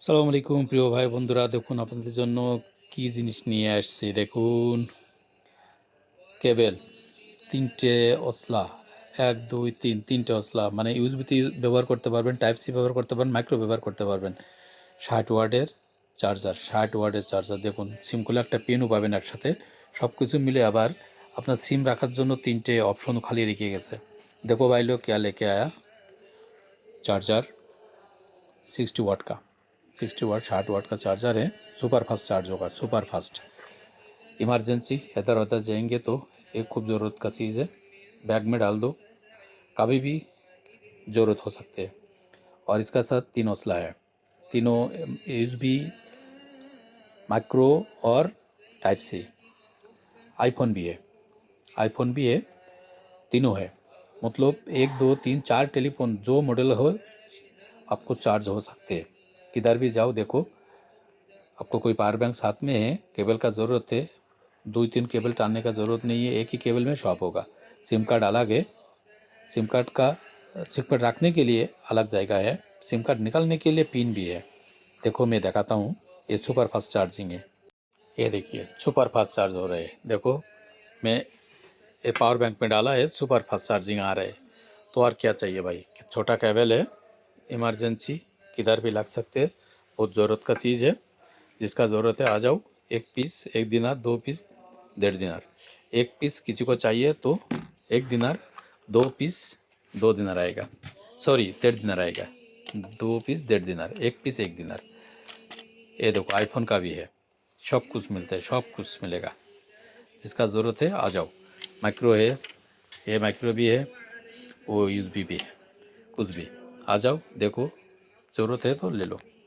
আসসালামু আলাইকুম প্রিয় ভাই বন্ধুরা, দেখুন আপনাদের জন্য কি জিনিস নিয়ে আসছি। দেখুন, কেবেল তিনটে ওসলা, 1 2 3 তিনটে ওসলা, মানে ইউএসবিতে ব্যবহার করতে পারবেন, টাইপ সি ব্যবহার করতে পারবেন, মাইক্রো ব্যবহার করতে পারবেন। 60 ওয়াটের চার্জার, 60 ওয়াটের চার্জার। দেখুন, সিম খুলে একটা পিনও পাবেন একসাথে। সব কিছু মিলে আবার আপনার সিম রাখার জন্য তিনটে অপশন খালি রেখে গেছে। देखो भाई लोग क्या लेके आया, चार्जर 60 वाट का। 60 वाट 60 वाट का चार्जर है। सुपर फास्ट चार्ज होगा, सुपर फास्ट। इमरजेंसी इधर उधर जाएंगे तो एक खूब ज़रूरत का चीज़ है। बैग में डाल दो, कभी भी ज़रूरत हो सकती है। और इसका साथ 3 हौसला है, तीनों यूएसबी, माइक्रो और टाइप सी। आईफोन भी है, आईफोन भी है, तीनों है। मतलब 1 2 3 4 टेलीफोन जो मॉडल हो आपको चार्ज हो सकते हैं। किधर भी जाओ देखो, आपको कोई पावर बैंक साथ में है, केबल का ज़रूरत है, 2 3 केबल टालने का ज़रूरत नहीं है, एक ही केबल में शॉप होगा। सिम कार्ड अलग है, सिम कार्ड का सिम कार्ड रखने के लिए अलग जगह है, सिम कार्ड निकालने के लिए पिन भी है। देखो मैं दिखाता हूँ, ये सुपर फास्ट चार्जिंग है। ये देखिए सुपर फास्ट चार्ज हो रहा है। देखो, मैं ये पावर बैंक में डाला है, सुपर फास्ट चार्जिंग आ रहा है। तो और क्या चाहिए भाई, छोटा केबल है, इमरजेंसी किधर भी लग सकते हैं। बहुत ज़रूरत का चीज़ है, जिसका ज़रूरत है आ जाओ। 1 पीस 1 दिनार, 2 पीस 1.5 दिनार। 1 पीस किसी को चाहिए तो 1 दिनार, 2 पीस 2 दिनार आएगा, सॉरी 1.5 दिनार आएगा। 2 पीस 1.5 दिनार, 1 पीस 1 दिनार। ये देखो आईफोन का भी है, सब कुछ मिलता है, सब कुछ मिलेगा। जिसका ज़रूरत है आ जाओ। माइक्रो है, ये माइक्रो भी है, वो यूएसबी भी है, कुछ भी आ जाओ। देखो ज़रूरत है तो ले लो।